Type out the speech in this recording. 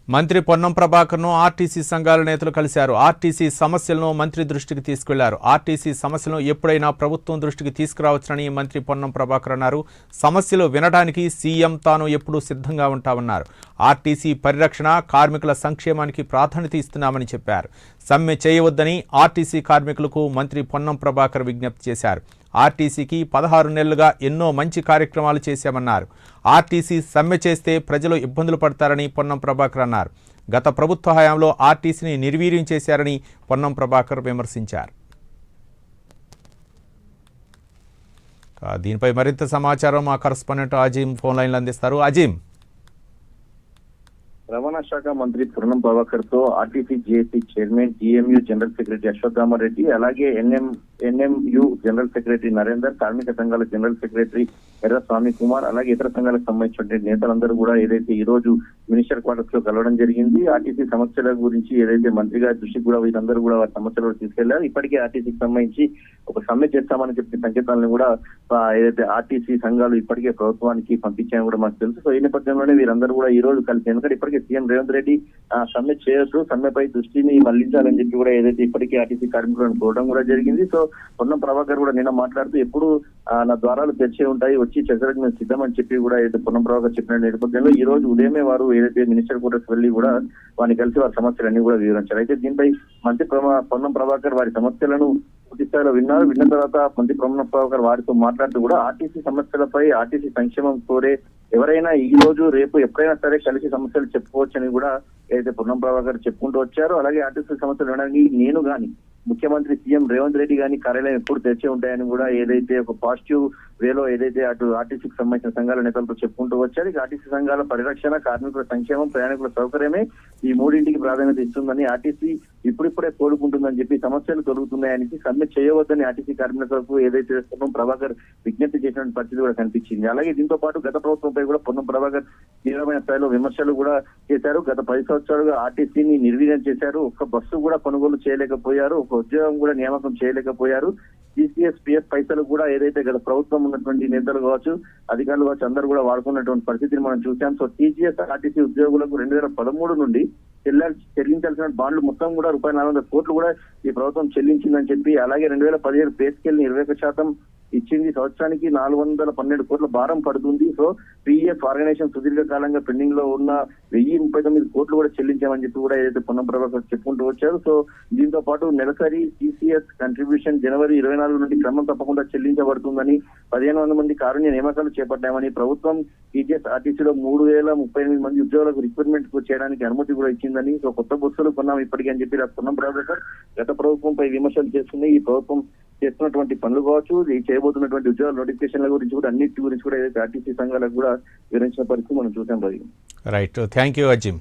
మంత్రి పొన్నం ప్రభాకర్ను ఆర్టీసీ సంఘాల నేతలు కలిశారు. ఆర్టీసీ సమస్యలను మంత్రి దృష్టికి తీసుకెళ్లారు. ఆర్టీసీ సమస్యలను ఎప్పుడైనా ప్రభుత్వం దృష్టికి తీసుకురావచ్చునని మంత్రి పొన్నం ప్రభాకర్ అన్నారు. సమస్యలు వినడానికి సీఎం తాను ఎప్పుడూ సిద్ధంగా ఉంటామన్నారు. ఆర్టీసీ పరిరక్షణ, కార్మికుల సంక్షేమానికి ప్రాధాన్యత ఇస్తున్నామని చెప్పారు. సమ్మె చేయవద్దని ఆర్టీసీ కార్మికులకు మంత్రి పొన్నం ప్రభాకర్ విజ్ఞప్తి చేశారు. ఆర్టీసీకి 16 నెలలుగా ఎన్నో మంచి కార్యక్రమాలు చేశామన్నారు. ఆర్టీసీ సమ్మె చేస్తే ప్రజలు ఇబ్బందులు పడతారని పొన్నం ప్రభాకర్ అన్నారు. గత ప్రభుత్వ హయాంలో ఆర్టీసీని నిర్వీర్యం చేశారని పొన్నం ప్రభాకర్ విమర్శించారు. దీనిపై మరింత సమాచారం మా కరెస్పాండెంట్ అజీం ఫోన్ లైన్లో అందిస్తారు. అజీం, రవాణా శాఖ మంత్రి పొన్నం ప్రభాకర్ తో RTC JAC chairman, TMU general secretary Ashwathama Reddy, అలాగే ఎన్ఎంయూ జనరల్ సెక్రటరీ నరేందర్, కార్మిక సంఘాల జనరల్ సెక్రటరీ ఎర్ర స్వామి కుమార్, అలాగే ఇతర సంఘాలకు సంబంధించిన నేతలందరూ కూడా ఏదైతే ఈ రోజు మినిస్టర్ క్వార్టర్స్ లో కలవడం జరిగింది. ఆర్టీసీ సమస్యల గురించి ఏదైతే మంత్రి గారి దృష్టికి కూడా వీరందరూ కూడా వారి సమస్యలు కూడా తీసుకెళ్లారు. ఇప్పటికే ఆర్టీసీకి సంబంధించి ఒక సమ్మె చేస్తామని చెప్పిన సంకేతాలను కూడా ఏదైతే ఆర్టీసీ సంఘాలు ఇప్పటికే ప్రభుత్వానికి పంపించాయని కూడా మనకు తెలుసు. సో ఈ నేపథ్యంలోనే వీరందరూ కూడా ఈ రోజు కలిసి, ఎందుకంటే ఇప్పటికే సీఎం రేవంత్ రెడ్డి సమ్మె చేయొద్దు, సమ్మెపై దృష్టిని మళ్లించాలని చెప్పి కూడా ఏదైతే ఇప్పటికే ఆర్టీసీ కార్మికులను కోరడం కూడా జరిగింది. సో పొన్నం ప్రభాకర్ కూడా నిన్న మాట్లాడుతూ ఎప్పుడు నా ద్వారాలు తెరిచే ఉంటాయి, వచ్చి చర్చలకు మేము సిద్ధమని చెప్పి కూడా ఏదైతే పొన్నం ప్రభాకర్ చెప్పిన నేపథ్యంలో ఈ రోజు ఉదయమే వారు ఏదైతే మినిస్టర్ క్వార్టర్స్ వెళ్లి కూడా వారిని కలిసి వారి సమస్యలన్నీ కూడా వివరించారు. అయితే దీనిపై మంత్రి పొన్నం ప్రభాకర్ వారి సమస్యలను పూర్తి స్థాయిలో విన్నారు. విన్న తర్వాత మంత్రి పొన్నం ప్రభాకర్ వారితో మాట్లాడుతూ కూడా ఆర్టీసీ సమస్యలపై, ఆర్టీసీ సంక్షేమం కోరే ఎవరైనా ఈ రోజు రేపు ఎప్పుడైనా సరే కలిసి సమస్యలు చెప్పుకోవచ్చని కూడా ఏదైతే పొన్నం ప్రభాకర్ చెప్పుకుంటూ వచ్చారు. అలాగే ఆర్టీసీ సమస్యలు వినడానికి నేను గాని, ముఖ్యమంత్రి సీఎం రేవంత్ రెడ్డి గాని కార్యాలయం ఎప్పుడు తెరిచే ఉంటాయని కూడా ఏదైతే ఒక పాజిటివ్ వేలో ఏదైతే అటు ఆర్టీసీకి సంబంధించిన సంఘాల నేతలతో చెప్పుకుంటూ వచ్చారు. ఇక ఆర్టీసీ సంఘాల పరిరక్షణ, కార్మికుల సంక్షేమం, ప్రయాణికుల సౌకర్యమే ఈ మూడింటికి ప్రాధాన్యత ఇస్తుందని, ఆర్టీసీ ఇప్పుడిప్పుడే కోలుకుంటుందని చెప్పి సమస్యలు తొలుగుతున్నాయని సమ్మె చేయవద్దని ఆర్టీసీ కార్మికులకు ఏదైతే పొన్నం ప్రభాకర్ విజ్ఞప్తి చేసిన పరిస్థితి కూడా కనిపించింది. అలాగే దీంతో పాటు గత ప్రభుత్వంపై కూడా పొన్నం ప్రభాకర్ తీవ్రమైన స్థాయిలో విమర్శలు కూడా చేశారు. గత 10 సంవత్సరాలుగా ఆర్టీసీని నిర్వీర్యం చేశారు. ఒక్క బస్సు కూడా కొనుగోలు చేయలేకపోయారు, ఒక ఉద్యోగం కూడా నియామకం చేయలేకపోయారు. టీసీఎస్, పిఎఫ్ పైసలు కూడా ఏదైతే గత ప్రభుత్వం ఉన్నటువంటి నేతలు కావచ్చు, అధికారులు కావచ్చు, అందరూ కూడా వాడుకున్నటువంటి పరిస్థితిని మనం చూసాం. సో టీసీఎస్, ఆర్టీసీ ఉద్యోగులకు 2013 నుండి చెల్లించాల్సిన బాండ్లు మొత్తం కూడా రూపాయలు 400 కోట్లు కూడా ఈ ప్రభుత్వం చెల్లించిందని చెప్పి, అలాగే 2017 పే స్కేల్ ని 21% ఇచ్చింది. సంవత్సరానికి 412 కోట్ల భారం పడుతుంది. సో పిఎఫ్ ఆర్గనైజేషన్ సుదీర్ఘకాలంగా పెండింగ్ లో ఉన్న 1039 కోట్లు కూడా చెల్లించామని చెప్పి కూడా ఏదైతే పొన్నం ప్రభాకర్ చెప్పుకుంటూ వచ్చారు. సో దీంతో పాటు నెలసరి టీసీఎస్ కంట్రిబ్యూషన్ జనవరి 24 నుండి క్రమం తప్పకుండా చెల్లించబడుతుందని, 1500 మంది కారుణ్య నియామకాలు చేపట్టామని, ప్రభుత్వం టీజీఎస్ ఆర్టీసీలో 3038 మంది ఉద్యోగులకు రిక్రూట్మెంట్ చేయడానికి అనుమతి కూడా ఇచ్చిందని, సో కొత్త బస్సులు కొన్నాం ఇప్పటికీ అని చెప్పి పొన్నం ప్రభాకర్ గత ప్రభుత్వంపై విమర్శలు చేస్తుంది. ఈ ప్రభుత్వం చేస్తున్నటువంటి పనులు కావచ్చు, చేయబోతున్నటువంటి ఉద్యోగాల నోటిఫికేషన్ల గురించి కూడా, అన్నిటి గురించి కూడా ఏదైతే ఆర్టీసీ సంఘాలకు కూడా వివరించిన పరిస్థితి మనం చూసాం. Right, thank you Azeem.